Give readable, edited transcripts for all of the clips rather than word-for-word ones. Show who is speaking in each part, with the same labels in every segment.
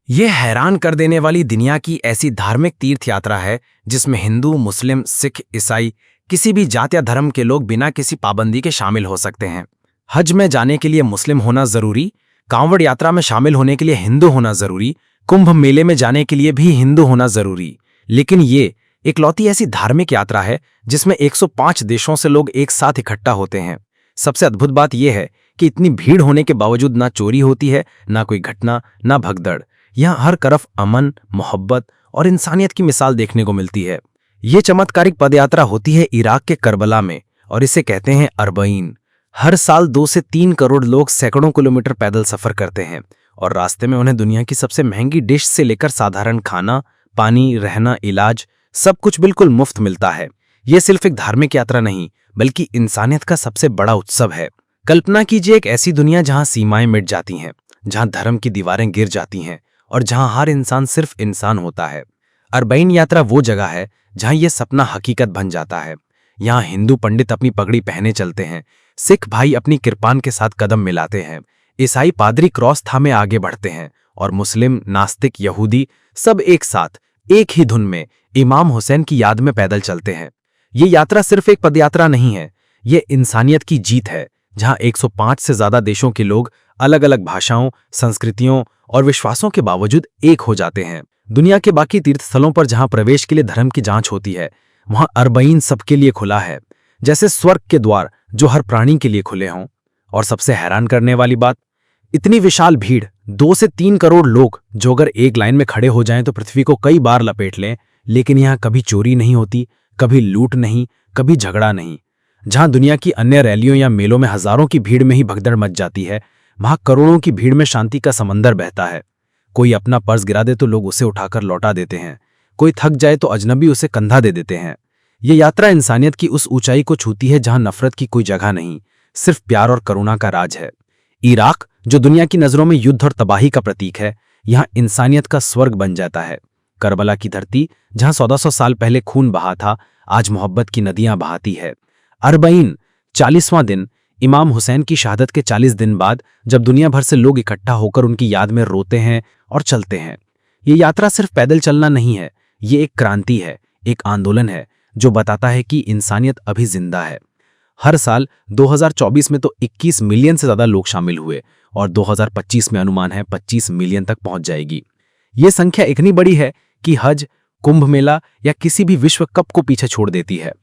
Speaker 1: ये हैरान कर देने वाली दुनिया की ऐसी धार्मिक तीर्थ यात्रा है जिसमें हिंदू, मुस्लिम, सिख, ईसाई किसी भी जात या धर्म के लोग बिना किसी पाबंदी के शामिल हो सकते हैं। हज में जाने के लिए मुस्लिम होना जरूरी, कांवड़ यात्रा में शामिल होने के लिए हिंदू होना जरूरी, कुंभ मेले में जाने के लिए भी हिंदू होना जरूरी। लेकिन ये इकलौती ऐसी धार्मिक यात्रा है जिसमें 105 देशों से लोग एक साथ इकट्ठा होते हैं। सबसे अद्भुत बात यह है कि इतनी भीड़ होने के बावजूद ना चोरी होती है, ना कोई घटना, ना भगदड़। यहाँ हर तरफ अमन, मोहब्बत और इंसानियत की मिसाल देखने को मिलती है। ये चमत्कारिक पदयात्रा होती है इराक के करबला में और इसे कहते हैं अरबईन। हर साल 2 से 3 करोड़ लोग सैकड़ों किलोमीटर पैदल सफर करते हैं और रास्ते में उन्हें दुनिया की सबसे महंगी डिश से लेकर साधारण खाना, पानी, रहना, इलाज सब कुछ बिल्कुल मुफ्त मिलता है। ये सिर्फ एक धार्मिक यात्रा नहीं बल्कि इंसानियत का सबसे बड़ा उत्सव है। कल्पना कीजिए एक ऐसी दुनिया जहां सीमाएं मिट जाती हैं, जहां धर्म की दीवारें गिर जाती हैं और जहां हर इंसान सिर्फ इंसान होता है। अरबईन यात्रा वो जगह है जहां यह सपना हकीकत बन जाता है। यहाँ हिंदू पंडित अपनी पगड़ी पहने चलते हैं, सिख भाई अपनी किरपान के साथ कदम मिलाते हैं, ईसाई पादरी क्रॉस थामे आगे बढ़ते हैं और मुस्लिम, नास्तिक, यहूदी सब एक साथ एक ही धुन में इमाम हुसैन की याद में पैदल चलते हैं। ये यात्रा सिर्फ एक पदयात्रा नहीं है, ये इंसानियत की जीत है जहां 105 से ज्यादा देशों के लोग अलग अलग भाषाओं, संस्कृतियों और विश्वासों के बावजूद एक हो जाते हैं। दुनिया के बाकी तीर्थस्थलों पर जहां प्रवेश के लिए धर्म की जांच होती है, वहां अरबईन सबके लिए खुला है, जैसे स्वर्ग के द्वार जो हर प्राणी के लिए खुले हों। और सबसे हैरान करने वाली बात, इतनी विशाल भीड़, 2 से 3 करोड़ लोग जो अगर एक लाइन में खड़े हो जाएं तो पृथ्वी को कई बार लपेट लें, लेकिन यहां कभी चोरी नहीं होती, कभी लूट नहीं, कभी झगड़ा नहीं। जहां दुनिया की अन्य रैलियों या मेलों में हजारों की भीड़ में ही भगदड़ मच जाती है, वहां करोड़ों की भीड़ में शांति का समंदर बहता है। कोई अपना पर्स गिरा दे तो लोग उसे उठाकर लौटा देते हैं, कोई थक जाए तो अजनबी उसे कंधा दे देते हैं। ये यात्रा इंसानियत की उस ऊंचाई को छूती है जहां नफरत की कोई जगह नहीं, सिर्फ प्यार और करुणा का राज है। इराक, जो दुनिया की नजरों में युद्ध और तबाही का प्रतीक है, यहां इंसानियत का स्वर्ग बन जाता है। करबला की धरती, जहां 1400 साल पहले खून बहा था, आज मोहब्बत की नदियां बहाती है। अरबईन, 40वां दिन, इमाम हुसैन की शहादत के 40 दिन बाद, जब दुनिया भर से लोग इकट्ठा होकर उनकी याद में रोते हैं और चलते हैं। ये यात्रा सिर्फ पैदल चलना नहीं है, ये एक क्रांति है, एक आंदोलन है जो बताता है कि इंसानियत अभी जिंदा है। हर साल 2024 में तो 21 मिलियन से ज्यादा लोग शामिल हुए और 2025 में अनुमान है 25 मिलियन तक पहुंच जाएगी। ये संख्या इतनी बड़ी है कि हज, कुंभ मेला या किसी भी विश्व कप को पीछे छोड़ देती है।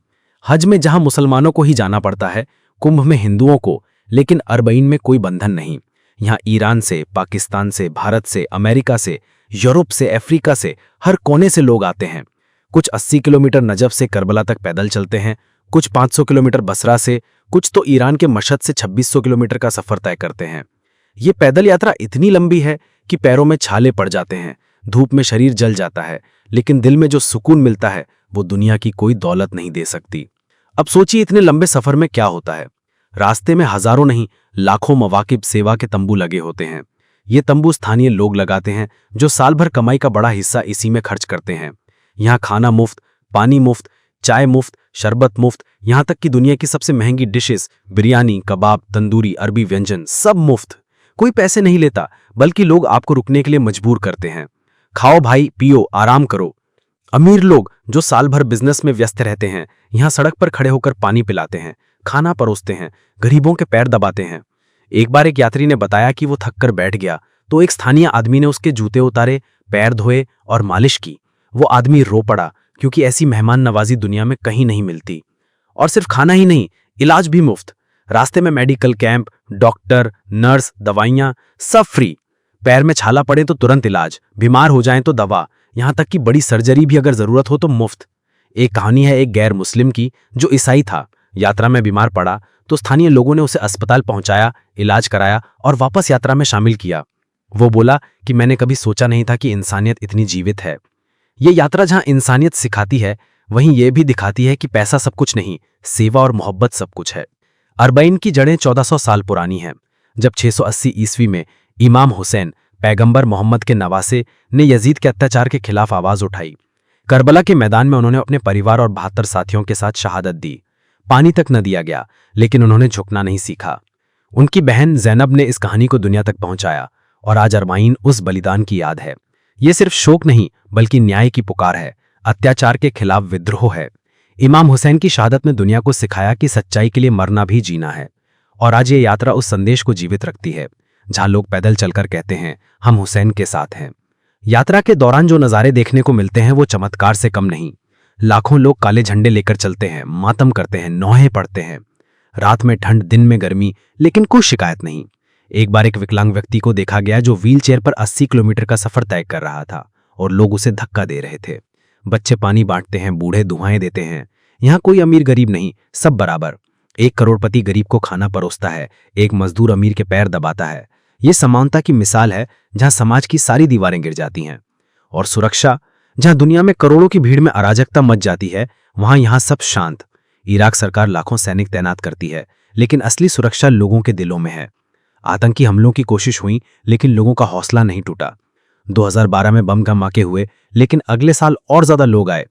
Speaker 1: हज में जहां मुसलमानों को ही जाना पड़ता है, कुंभ में हिंदुओं को, लेकिन अरबईन में कोई बंधन नहीं। यहाँ ईरान से, पाकिस्तान से, भारत से, अमेरिका से, यूरोप से, अफ्रीका से, हर कोने से लोग आते हैं। कुछ 80 किलोमीटर नजफ से करबला तक पैदल चलते हैं, कुछ 500 किलोमीटर बसरा से, कुछ तो ईरान के मशहद से 2600 किलोमीटर का सफर तय करते हैं। ये पैदल यात्रा इतनी लंबी है कि पैरों में छाले पड़ जाते हैं, धूप में शरीर जल जाता है, लेकिन दिल में जो सुकून मिलता है वो दुनिया की कोई दौलत नहीं दे सकती। अब सोचिए इतने लंबे सफर में क्या होता है। रास्ते में हजारों नहीं, लाखों मवाकिब सेवा के तंबू लगे होते हैं। ये तंबू स्थानीय लोग लगाते हैं जो साल भर कमाई का बड़ा हिस्सा इसी में खर्च करते हैं। यहाँ खाना मुफ्त, पानी मुफ्त, चाय मुफ्त, शरबत मुफ्त, यहाँ तक कि दुनिया की सबसे महंगी डिशेस, बिरयानी, कबाब, तंदूरी, अरबी व्यंजन सब मुफ्त। कोई पैसे नहीं लेता, बल्कि लोग आपको रुकने के लिए मजबूर करते हैं। खाओ भाई, पियो, आराम करो। अमीर लोग जो साल भर बिजनेस में व्यस्त रहते हैं, यहाँ सड़क पर खड़े होकर पानी पिलाते हैं, खाना परोसते हैं, गरीबों के पैर दबाते हैं। एक बार एक यात्री ने बताया कि वो थक कर बैठ गया तो एक स्थानीय आदमी ने उसके जूते उतारे, पैर धोए और मालिश की। वो आदमी रो पड़ा क्योंकि ऐसी मेहमान नवाजी दुनिया में कहीं नहीं मिलती। और सिर्फ खाना ही नहीं, इलाज भी मुफ्त। रास्ते में मेडिकल कैंप, डॉक्टर, नर्स, दवाइयां सब फ्री। पैर में छाला पड़े तो तुरंत इलाज, बीमार हो जाएं तो दवा, यहां तक कि बड़ी सर्जरी भी अगर जरूरत हो तो मुफ्त। एक कहानी है एक गैर मुस्लिम की जो ईसाई था। यात्रा में बीमार पड़ा तो स्थानीय लोगों ने उसे अस्पताल पहुंचाया, इलाज कराया और वापस यात्रा में शामिल किया। वो बोला कि मैंने कभी सोचा नहीं था कि इंसानियत इतनी जीवित है। ये यात्रा जहां इंसानियत सिखाती है, वहीं ये भी दिखाती है कि पैसा सब कुछ नहीं, सेवा और मोहब्बत सब कुछ है। अरबईन की जड़ें 1400 साल पुरानी हैं, जब 680 ईस्वी में इमाम हुसैन, पैगंबर मोहम्मद के नवासे, ने यजीद के अत्याचार के खिलाफ आवाज उठाई। करबला के मैदान में उन्होंने अपने परिवार और 72 साथियों के साथ शहादत दी। पानी तक न दिया गया, लेकिन उन्होंने झुकना नहीं सीखा। उनकी बहन ज़ैनब ने इस कहानी को दुनिया तक पहुंचाया और आज अरबईन उस बलिदान की याद है।
Speaker 2: ये सिर्फ शोक नहीं बल्कि न्याय की पुकार है, अत्याचार के खिलाफ विद्रोह है। इमाम हुसैन की शहादत ने दुनिया को सिखाया कि सच्चाई के लिए मरना भी जीना है। और आज ये यात्रा उस संदेश को जीवित रखती है, जहां लोग पैदल चलकर कहते हैं, हम हुसैन के साथ हैं। यात्रा के दौरान जो नज़ारे देखने को मिलते हैं वो चमत्कार से कम नहीं। लाखों लोग काले झंडे लेकर चलते हैं, मातम करते हैं, नौहे पढ़ते हैं। रात में ठंड, दिन में गर्मी, लेकिन कोई शिकायत नहीं। एक बार एक विकलांग व्यक्ति को देखा गया जो व्हीलचेयर पर 80 किलोमीटर का सफर तय कर रहा था और लोग उसे धक्का दे रहे थे। बच्चे पानी बांटते हैं, बूढ़े दुआएं देते हैं। यहाँ कोई अमीर गरीब नहीं, सब बराबर। एक करोड़पति गरीब को खाना परोसता है, एक मजदूर अमीर के पैर दबाता है। ये समानता की मिसाल है, जहां समाज की सारी दीवारें गिर जाती हैं। और सुरक्षा, जहां दुनिया में करोड़ों की भीड़ में अराजकता मच जाती है, वहां यहां सब शांत। इराक सरकार लाखों सैनिक तैनात करती है, लेकिन असली सुरक्षा लोगों के दिलों में है। आतंकी हमलों की कोशिश हुई, लेकिन लोगों का हौसला नहीं टूटा। 2012 में बम धमाके हुए, लेकिन अगले साल और ज्यादा लोग आए।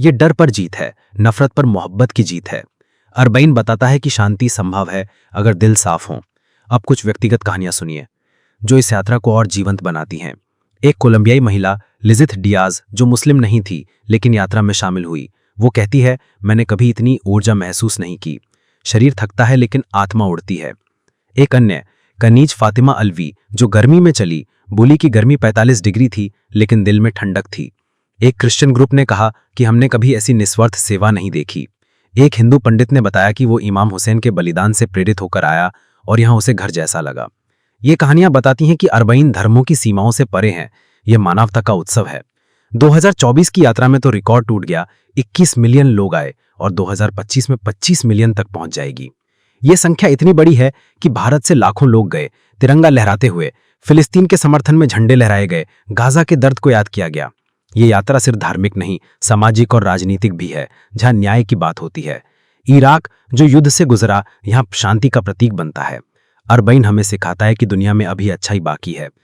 Speaker 2: ये डर पर जीत है, नफरत पर मोहब्बत की जीत है। अरबईन बताता है कि शांति संभव है अगर दिल साफ हो। अब कुछ व्यक्तिगत कहानियां सुनिए जो इस यात्रा को और जीवंत बनाती हैं। एक कोलंबियाई महिला लिजिथ डियाज, जो मुस्लिम नहीं थी लेकिन यात्रा में शामिल हुई, वो कहती है, मैंने कभी इतनी ऊर्जा महसूस नहीं की। शरीर थकता है लेकिन आत्मा उड़ती है। एक अन्य कनीज फातिमा अलवी, जो गर्मी में चली, बोली कि गर्मी 45 डिग्री थी लेकिन दिल में ठंडक थी। एक क्रिश्चियन ग्रुप ने कहा कि हमने कभी ऐसी निस्वार्थ सेवा नहीं देखी। एक हिंदू पंडित ने बताया कि वो इमाम हुसैन के बलिदान से प्रेरित होकर आया और यहां उसे घर जैसा लगा। ये कहानियां बताती हैं कि अरबईन धर्मों की सीमाओं से परे हैं। यह मानवता का उत्सव है। 2024 की यात्रा में तो रिकॉर्ड टूट गया, 21 मिलियन लोग आए और 2025 में 25 मिलियन तक पहुंच जाएगी। ये संख्या इतनी बड़ी है कि भारत से लाखों लोग गए, तिरंगा लहराते हुए। फिलिस्तीन के समर्थन में झंडे लहराए गए, गाजा के दर्द को याद किया गया। ये यात्रा सिर्फ धार्मिक नहीं, सामाजिक और राजनीतिक भी है, जहां न्याय की बात होती है। इराक, जो युद्ध से गुजरा, यहां शांति का प्रतीक बनता है। अरबईन हमें सिखाता है कि दुनिया में अभी अच्छाई बाकी है,